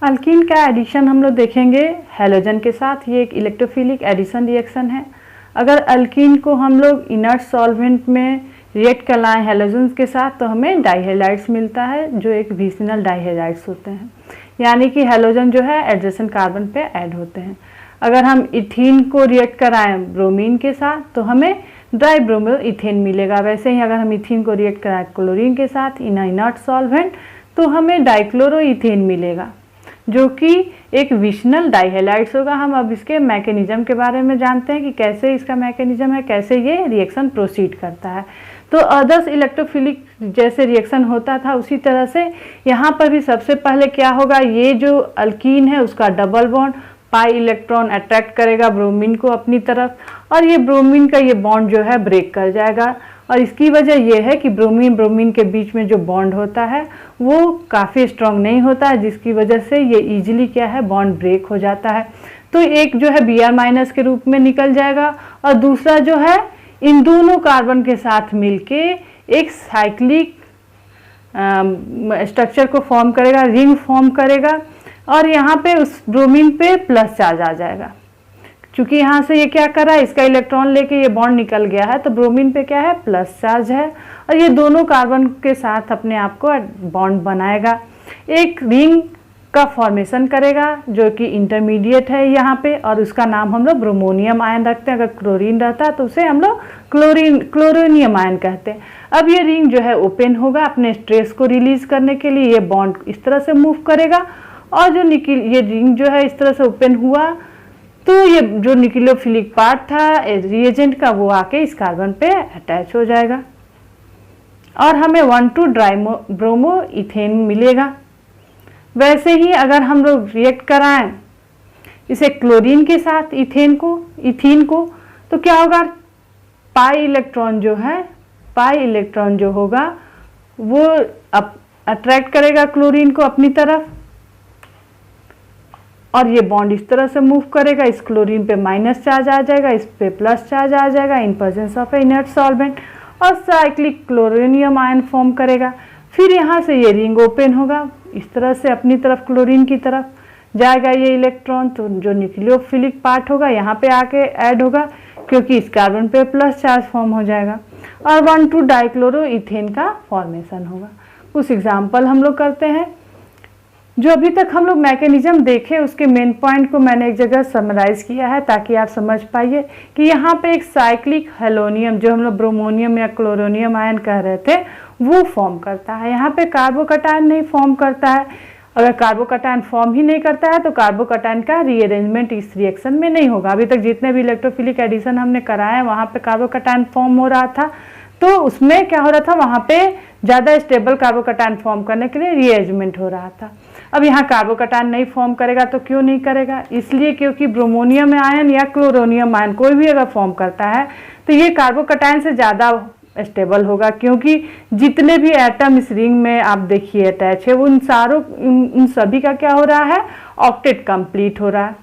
Alkyne का addition हम लोग देखेंगे हैलोजन के साथ। ये एक इलेक्ट्रोफिलिक एडिशन रिएक्शन है। अगर अल्कीन को हम लोग इनर्ट सॉल्वेंट में रिएक्ट कराएं हैलोजन के साथ तो हमें डाइहेलाइड्स मिलता है, जो एक विसिनल डाइहेलाइड्स होते हैं, यानी कि हैलोजन जो है एडजेसेंट कार्बन पे ऐड होते हैं। अगर हम इथीन को रिएक्ट कराएं ब्रोमीन के साथ तो हमें ड्राई ब्रोमो इथेन मिलेगा। वैसे ही अगर हम इथीन को रिएक्ट कराएं क्लोरीन के साथ इन इनर्ट सॉल्वेंट तो हमें डाइक्लोरो इथेन मिलेगा, जो कि एक विसिनल डाइहेलाइड्स होगा। हम अब इसके मैकेनिज्म के बारे में जानते हैं कि कैसे इसका मैकेनिज्म है, कैसे ये रिएक्शन प्रोसीड करता है। तो अदर्स इलेक्ट्रोफिलिक जैसे रिएक्शन होता था उसी तरह से यहाँ पर भी सबसे पहले क्या होगा, ये जो अल्कीन है उसका double bond pi electron attract करेगा ब्रोमीन को अपनी तरफ, और ये ब्रोमीन का ये बॉन्ड जो है ब्रेक कर जाएगा। और इसकी वजह यह है कि ब्रोमीन के बीच में जो बॉन्ड होता है वो काफ़ी स्ट्रांग नहीं होता है, जिसकी वजह से ये इजीली क्या है बॉन्ड ब्रेक हो जाता है। तो एक जो है Br- के रूप में निकल जाएगा और दूसरा जो है इन दोनों कार्बन के साथ मिलके एक साइक्लिक स्ट्रक्चर को फॉर्म करेगा, रिंग फॉर्म करेगा, और यहाँ पे उस ब्रोमीन पे प्लस चार्ज आ जाएगा। क्योंकि यहाँ से ये क्या कर रहा है, इसका इलेक्ट्रॉन लेके ये बॉन्ड निकल गया है तो ब्रोमीन पे क्या है प्लस चार्ज है, और ये दोनों कार्बन के साथ अपने आप को बॉन्ड बनाएगा, एक रिंग का फॉर्मेशन करेगा जो कि इंटरमीडिएट है यहाँ पे, और उसका नाम हम लोग ब्रोमोनियम आयन रखते हैं। अगर क्लोरीन रहता तो उसे हम लोग क्लोरोनियम आयन कहते हैं। अब ये रिंग जो है ओपन होगा अपने स्ट्रेस को रिलीज करने के लिए, ये बॉन्ड इस तरह से मूव करेगा, और जो ये रिंग जो है इस तरह से ओपन हुआ तो ये जो न्यूक्लियोफिलिक पार्ट था रिएजेंट का वो आके इस कार्बन पे अटैच हो जाएगा और हमें 1,2 ब्रोमो इथेन मिलेगा। वैसे ही अगर हम लोग रिएक्ट कराएं इसे क्लोरीन के साथ इथीन को तो क्या होगा, पाई इलेक्ट्रॉन जो होगा वो अट्रैक्ट करेगा क्लोरीन को अपनी तरफ, और ये बॉन्ड इस तरह से मूव करेगा, इस क्लोरीन पे माइनस चार्ज आ जाएगा, इस पे प्लस चार्ज आ जाएगा in presence of inert solvent, और साइक्लिक क्लोरोनियम आयन फॉर्म करेगा। फिर यहाँ से ये रिंग ओपन होगा, इस तरह से अपनी तरफ क्लोरीन की तरफ जाएगा ये इलेक्ट्रॉन, तो जो न्यूक्लियोफिलिक पार्ट होगा यहाँ पे आके ऐड होगा क्योंकि इस कार्बन पे प्लस चार्ज फॉर्म हो जाएगा, और 1,2 डाइक्लोरो इथेन का फॉर्मेशन होगा। कुछ एग्जाम्पल हम लोग करते हैं। जो अभी तक हम लोग मैकेनिज्म देखे उसके मेन पॉइंट को मैंने एक जगह समराइज किया है ताकि आप समझ पाइए कि यहाँ पे एक साइक्लिक हेलोनियम जो हम लोग ब्रोमोनियम या क्लोरोनियम आयन कह रहे थे वो फॉर्म करता है, यहाँ पे कार्बोकटायन नहीं फॉर्म करता है। अगर कार्बोकटायन फॉर्म ही नहीं करता है तो कार्बोकटायन का रीअरेंजमेंट इस रिएक्शन में नहीं होगा। अभी तक जितने भी इलेक्ट्रोफिलिक एडिशन हमने कराए वहाँ पे कार्बोकटायन फॉर्म हो रहा था, तो उसमें क्या हो रहा था, वहाँ पे ज़्यादा स्टेबल कार्बोकटायन फॉर्म करने के लिए रीअरेंजमेंट हो रहा था। अब यहाँ कार्बोकटायन नहीं फॉर्म करेगा तो क्यों नहीं करेगा, इसलिए क्योंकि ब्रोमोनियम आयन या क्लोरोनियम आयन कोई भी अगर फॉर्म करता है तो ये कार्बोकटायन से ज़्यादा स्टेबल होगा, क्योंकि जितने भी एटम इस रिंग में आप देखिए अटैच है वो उन सभी का क्या हो रहा है, ऑक्टेट कंप्लीट हो रहा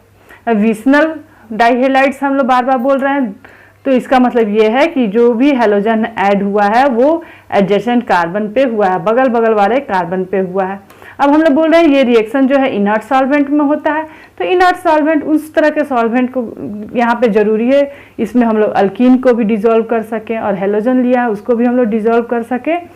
है। विसिनल डाइहेलाइड्स हम लोग बार बार बोल रहे हैं, तो इसका मतलब ये है कि जो भी हैलोजन ऐड हुआ है वो एडजेसेंट कार्बन पे हुआ है, बगल बगल वाले कार्बन पे हुआ है। अब हम लोग बोल रहे हैं ये रिएक्शन जो है इनर्ट सॉल्वेंट में होता है, तो इनर्ट सॉल्वेंट उस तरह के सॉल्वेंट को यहाँ पे जरूरी है, इसमें हम लोग अल्कीन को भी डिसॉल्व कर सकें और हैलोजन लिया है उसको भी हम लोग डिसॉल्व कर सकें,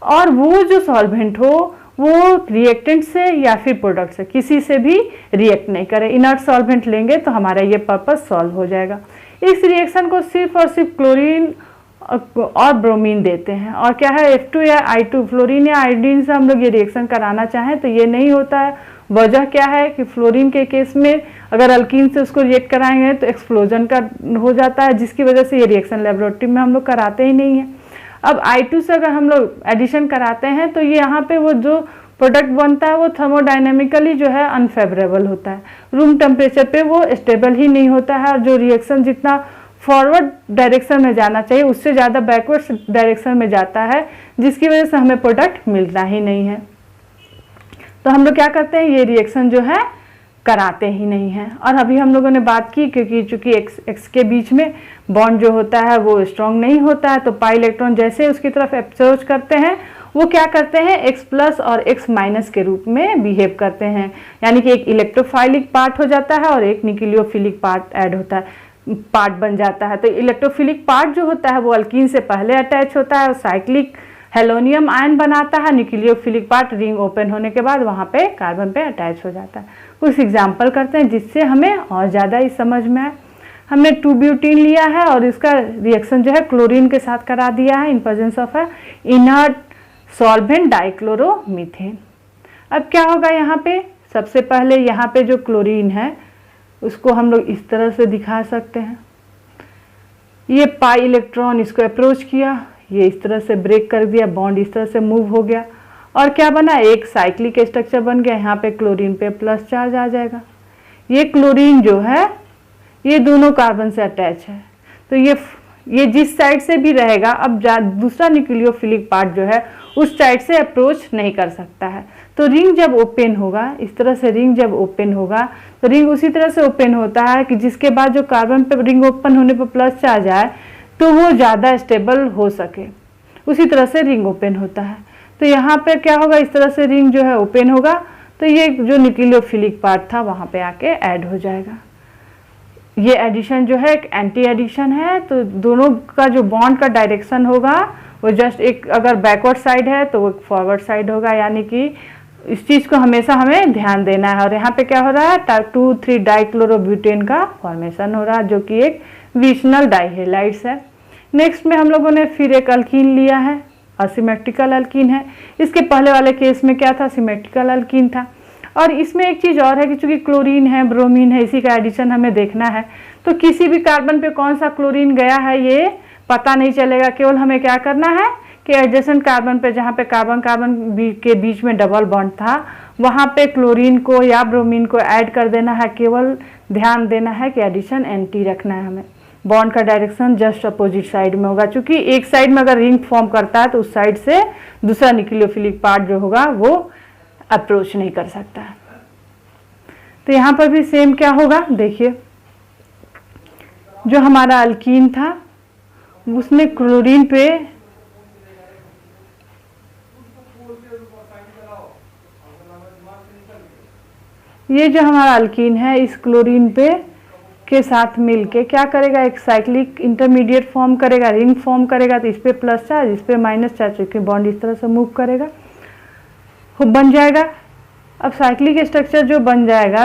और वो जो सॉल्वेंट हो वो रिएक्टेंट से या फिर प्रोडक्ट से किसी से भी रिएक्ट नहीं करे। इनर्ट सॉल्वेंट लेंगे तो हमारा ये पर्पस सॉल्व हो जाएगा। इस रिएक्शन को सिर्फ और सिर्फ क्लोरीन और ब्रोमीन देते हैं, और क्या है F2 या I2 फ्लोरीन या आयोडीन से हम लोग ये रिएक्शन कराना चाहें तो ये नहीं होता है। वजह क्या है कि फ्लोरीन के केस में अगर अल्कीन से उसको रिएक्ट कराएंगे तो एक्सप्लोजन का हो जाता है, जिसकी वजह से ये रिएक्शन लेबोरेटरी में हम लोग कराते ही नहीं हैं। अब I2 से अगर हम लोग एडिशन कराते हैं तो ये यहाँ पे वो जो प्रोडक्ट बनता है वो थर्मोडाइनेमिकली जो है अनफेवरेबल होता है, रूम टेम्परेचर पे वो स्टेबल ही नहीं होता है, और जो रिएक्शन जितना फॉरवर्ड डायरेक्शन में जाना चाहिए उससे ज़्यादा बैकवर्ड डायरेक्शन में जाता है, जिसकी वजह से हमें प्रोडक्ट मिलता ही नहीं है। तो हम लोग क्या करते हैं, ये रिएक्शन जो है कराते ही नहीं हैं। और अभी हम लोगों ने बात की क्योंकि चूंकि एक्स के बीच में बॉन्ड जो होता है वो स्ट्रॉन्ग नहीं होता है, तो पाई इलेक्ट्रॉन जैसे उसकी तरफ अप्रोच करते हैं वो क्या करते हैं, X प्लस और X माइनस के रूप में बिहेव करते हैं, यानी कि एक इलेक्ट्रोफाइलिक पार्ट हो जाता है और एक न्यूक्लियोफिलिक पार्ट ऐड होता है, पार्ट बन जाता है। तो इलेक्ट्रोफिलिक पार्ट जो होता है वो अल्कीन से पहले अटैच होता है और साइक्लिक हेलोनियम आयन बनाता है। न्यूक्लियोफिलिक पार्ट रिंग ओपन होने के बाद वहाँ पे कार्बन पे अटैच हो जाता है। कुछ एग्जाम्पल करते हैं जिससे हमें और ज़्यादा ही समझ में आए। हमने 2-ब्यूटीन लिया है और इसका रिएक्शन जो है क्लोरीन के साथ करा दिया है in presence of a inert solvent dichloromethane. अब क्या होगा यहाँ पे, सबसे पहले यहाँ पे जो क्लोरीन है उसको हम लोग इस तरह से दिखा सकते हैं। ये पाई इलेक्ट्रॉन इसको अप्रोच किया, ये इस तरह से ब्रेक कर दिया, बॉन्ड इस तरह से मूव हो गया और क्या बना, एक साइक्लिक स्ट्रक्चर बन गया। यहाँ पे क्लोरीन पे प्लस चार्ज आ जाएगा। ये क्लोरीन जो है ये दोनों कार्बन से अटैच है, तो ये जिस साइड से भी रहेगा, अब दूसरा न्यूक्लियोफिलिक पार्ट जो है उस साइड से अप्रोच नहीं कर सकता है। तो रिंग जब ओपन होगा, इस तरह से रिंग जब ओपन होगा तो रिंग उसी तरह से ओपन होता है कि जिसके बाद जो कार्बन पे रिंग ओपन होने पर प्लस चार्ज आए तो वो ज़्यादा स्टेबल हो सके, उसी तरह से रिंग ओपन होता है। तो यहाँ पे क्या होगा, इस तरह से रिंग जो है ओपन होगा तो ये जो न्यूक्लियोफिलिक पार्ट था वहाँ पे आके ऐड हो जाएगा। ये एडिशन जो है एक एंटी एडिशन है, तो दोनों का जो बॉन्ड का डायरेक्शन होगा वो जस्ट एक अगर बैकवर्ड साइड है तो वो फॉरवर्ड साइड होगा, यानी कि इस चीज़ को हमेशा हमें ध्यान देना है। और यहाँ पे क्या हो रहा है, 2,3 डाइक्लोरोब्यूटेन का फॉर्मेशन हो रहा है जो कि एक विशनल डाइहेलाइड्स है। नेक्स्ट में हम लोगों ने फिर एक अल्कीन लिया है, असिमेट्रिकल अल्कीन है। इसके पहले वाले केस में क्या था, सिमेट्रिकल अल्कीन था। और इसमें एक चीज़ और है कि चूंकि क्लोरीन है, ब्रोमीन है, इसी का एडिशन हमें देखना है, तो किसी भी कार्बन पे कौन सा क्लोरीन गया है ये पता नहीं चलेगा। केवल हमें क्या करना है कि एडजेसेंट कार्बन पे, जहाँ पे कार्बन कार्बन के बीच में डबल बॉन्ड था, वहाँ पे क्लोरीन को या ब्रोमीन को ऐड कर देना है। केवल ध्यान देना है कि एडिशन एंटी रखना है हमें। बॉन्ड का डायरेक्शन जस्ट अपोजिट साइड में होगा, क्योंकि एक साइड में अगर रिंग फॉर्म करता है तो उस साइड से दूसरा न्यूक्लियोफिलिक पार्ट जो होगा वो अप्रोच नहीं कर सकता है। तो यहाँ पर भी सेम क्या होगा, देखिए जो हमारा अल्कीन था उसने क्लोरीन पे ये जो हमारा अल्कीन है इस क्लोरीन पे के साथ मिलके क्या करेगा, एक साइक्लिक इंटरमीडिएट फॉर्म करेगा, रिंग फॉर्म करेगा। तो इस पे प्लस चार्ज, इस पे माइनस चार्ज, क्योंकि बॉन्ड इस तरह से मूव करेगा, बन जाएगा। अब साइक्लिक स्ट्रक्चर जो बन जाएगा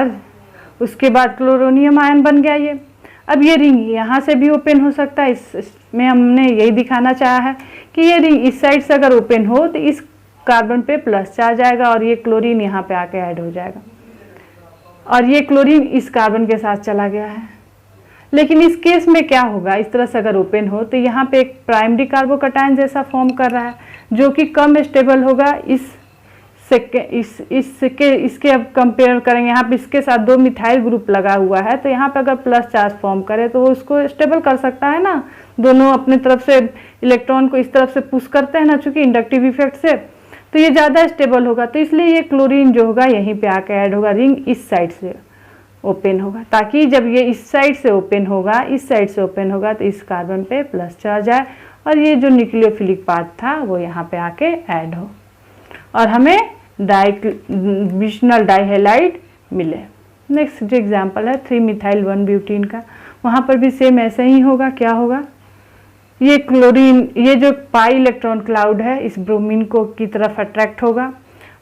उसके बाद क्लोरोनियम आयन बन गया ये। अब ये रिंग यहाँ से भी ओपन हो सकता है, इसमें हमने यही दिखाना चाहा है कि ये रिंग इस साइड से अगर ओपन हो तो इस कार्बन पे प्लस चार्ज आएगा और ये क्लोरीन यहाँ पे आके ऐड हो जाएगा और ये क्लोरीन इस कार्बन के साथ चला गया है। लेकिन इस केस में क्या होगा, इस तरह से अगर ओपन हो तो यहाँ पे एक प्राइमरी कार्बोकैटायन जैसा फॉर्म कर रहा है जो कि कम स्टेबल होगा। इसके अब कंपेयर करेंगे, यहाँ पे इसके साथ 2 मिथाइल ग्रुप लगा हुआ है, तो यहाँ पे अगर प्लस चार्ज फॉर्म करे तो वो उसको स्टेबल कर सकता है ना। दोनों अपनी तरफ से इलेक्ट्रॉन को इस तरफ से पुश करते हैं ना, चूंकि इंडक्टिव इफेक्ट से, तो ये ज़्यादा स्टेबल होगा। तो इसलिए ये क्लोरीन जो होगा यहीं पे आके ऐड होगा, रिंग इस साइड से ओपन होगा, ताकि जब ये इस साइड से ओपन होगा, इस साइड से ओपन होगा तो इस कार्बन पे प्लस चार्ज आए और ये जो न्यूक्लियोफिलिक पार्ट था वो यहाँ पे आके ऐड हो और हमें विशनल डाइहेलाइड मिले। नेक्स्ट जो एग्जांपल है 3-मिथाइल-1-ब्यूटीन का, वहाँ पर भी सेम ऐसे ही होगा। क्या होगा, ये क्लोरीन, ये जो पाई इलेक्ट्रॉन क्लाउड है इस ब्रोमीन को की तरफ अट्रैक्ट होगा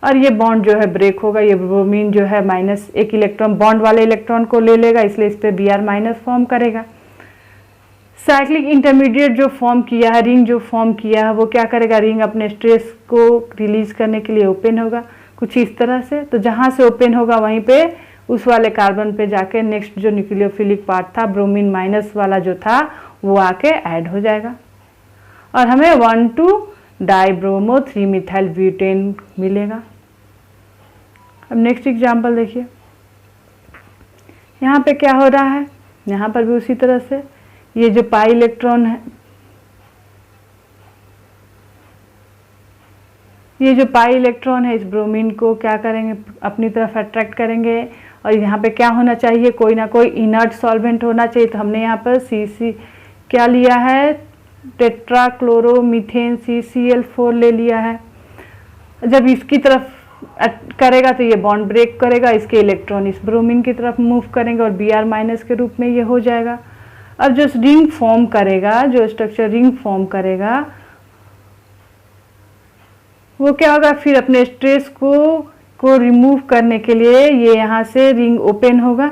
और ये बॉन्ड जो है ब्रेक होगा। ये ब्रोमीन जो है माइनस एक इलेक्ट्रॉन बॉन्ड वाले इलेक्ट्रॉन को ले लेगा, इसलिए इस पर Br- फॉर्म करेगा। साइक्लिक इंटरमीडिएट जो फॉर्म किया है, रिंग जो फॉर्म किया है, वो क्या करेगा, रिंग अपने स्ट्रेस को रिलीज करने के लिए ओपन होगा कुछ इस तरह से। तो जहाँ से ओपन होगा वहीं पे उस वाले कार्बन पे जाके नेक्स्ट जो न्यूक्लियोफिलिक पार्ट था, ब्रोमीन माइनस वाला जो था, वो आके ऐड हो जाएगा और हमें 1,2-डाइब्रोमो 3-मिथाइल-ब्यूटेन मिलेगा। अब नेक्स्ट एग्जाम्पल देखिए, यहाँ पे क्या हो रहा है, यहाँ पर भी उसी तरह से ये जो पाई इलेक्ट्रॉन है, ये जो पाई इलेक्ट्रॉन है इस ब्रोमीन को क्या करेंगे, अपनी तरफ अट्रैक्ट करेंगे और यहाँ पे क्या होना चाहिए, कोई ना कोई इनर्ट सॉल्वेंट होना चाहिए। तो हमने यहाँ पर CC क्या लिया है, टेट्राक्लोरोमीथेन CCl4 ले लिया है। जब इसकी तरफ करेगा तो ये बॉन्ड ब्रेक करेगा, इसके इलेक्ट्रॉन इस ब्रोमीन की तरफ मूव करेंगे और Br माइनस के रूप में ये हो जाएगा। अब जो रिंग फॉर्म करेगा, जो स्ट्रक्चर रिंग फॉर्म करेगा वो क्या होगा, फिर अपने स्ट्रेस को रिमूव करने के लिए ये यहाँ से रिंग ओपन होगा,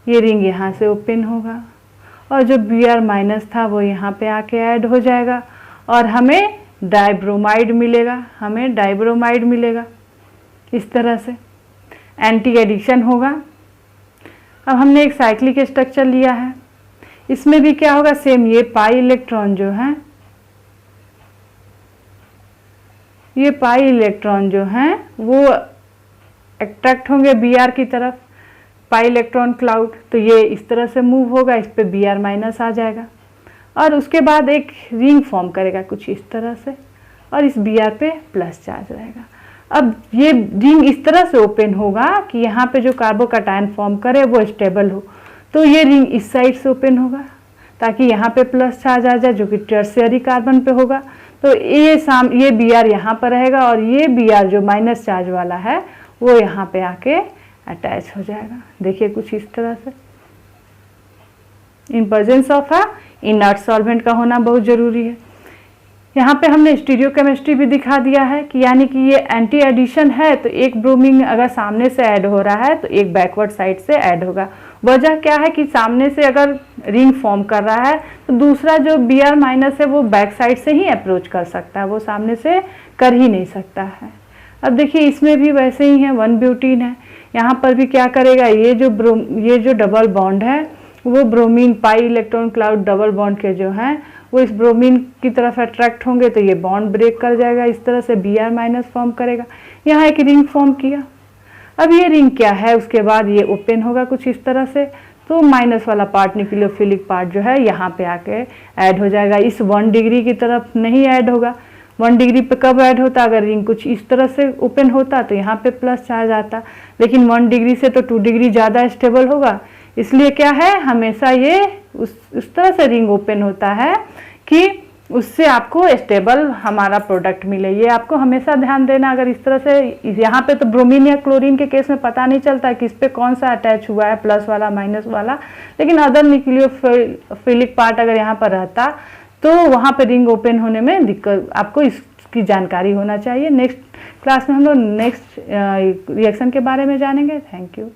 ये रिंग यहाँ से ओपन होगा और जो Br माइनस था वो यहाँ पे आके ऐड हो जाएगा और हमें डाइब्रोमाइड मिलेगा, इस तरह से एंटी एडिशन होगा। अब हमने एक साइक्लिक स्ट्रक्चर लिया है, इसमें भी क्या होगा, सेम ये पाई इलेक्ट्रॉन जो हैं वो अट्रैक्ट होंगे Br की तरफ, पाई इलेक्ट्रॉन क्लाउड, तो ये इस तरह से मूव होगा, इस पे Br माइनस आ जाएगा और उसके बाद एक रिंग फॉर्म करेगा कुछ इस तरह से और इस Br पे प्लस चार्ज रहेगा। अब ये रिंग इस तरह से ओपन होगा कि यहाँ पे जो कार्बोकैटायन फॉर्म करे वो स्टेबल हो, तो ये रिंग इस साइड से ओपन ताकि यहाँ पे प्लस चार्ज आ जाए जो कि टर्शियरी कार्बन पे होगा। तो ये Br यहाँ पर रहेगा और ये Br जो माइनस चार्ज वाला है वो यहाँ पे आके अटैच हो जाएगा। देखिए कुछ इस तरह से। In presence of a inert solvent का होना बहुत ज़रूरी है। यहाँ पे हमने स्टीरियोकेमिस्ट्री भी दिखा दिया है कि यानी कि ये एंटी एडिशन है, तो एक ब्रोमीन अगर सामने से ऐड हो रहा है तो एक बैकवर्ड साइड से ऐड होगा। वजह क्या है कि सामने से अगर रिंग फॉर्म कर रहा है तो दूसरा जो Br माइनस है वो बैक साइड से ही अप्रोच कर सकता है, वो सामने से कर ही नहीं सकता है। अब देखिए इसमें भी वैसे ही है, 1 ब्यूटीन है, यहाँ पर भी क्या करेगा, ये जो डबल बॉन्ड है वो bromine pi electron cloud double bond के जो हैं वो इस ब्रोमीन की तरफ अट्रैक्ट होंगे तो ये बॉन्ड ब्रेक कर जाएगा, इस तरह से Br माइनस फॉर्म करेगा। यहाँ एक रिंग फॉर्म किया, अब ये रिंग क्या है, उसके बाद ये ओपन होगा कुछ इस तरह से, तो माइनस वाला पार्ट न्यूक्लियोफिलिक पार्ट जो है यहाँ पे आके ऐड हो जाएगा। इस 1 डिग्री की तरफ नहीं ऐड होगा। 1 डिग्री पे कब ऐड होता, अगर रिंग कुछ इस तरह से ओपन होता तो यहाँ पे प्लस चार्ज आता, लेकिन 1 डिग्री से तो 2 डिग्री ज़्यादा स्टेबल होगा, इसलिए क्या है हमेशा ये उस तरह से रिंग ओपन होता है कि उससे आपको स्टेबल हमारा प्रोडक्ट मिले। ये आपको हमेशा ध्यान देना। अगर इस तरह से, यहाँ पे तो ब्रोमीन या क्लोरीन के केस में पता नहीं चलता कि इस पे कौन सा अटैच हुआ है, प्लस वाला माइनस वाला, लेकिन अदर न्यूक्लियोफिलिक पार्ट अगर यहाँ पर रहता तो वहाँ पे रिंग ओपन होने में दिक्कत, आपको इसकी जानकारी होना चाहिए। नेक्स्ट क्लास में हम लोग नेक्स्ट रिएक्शन के बारे में जानेंगे। Thank you.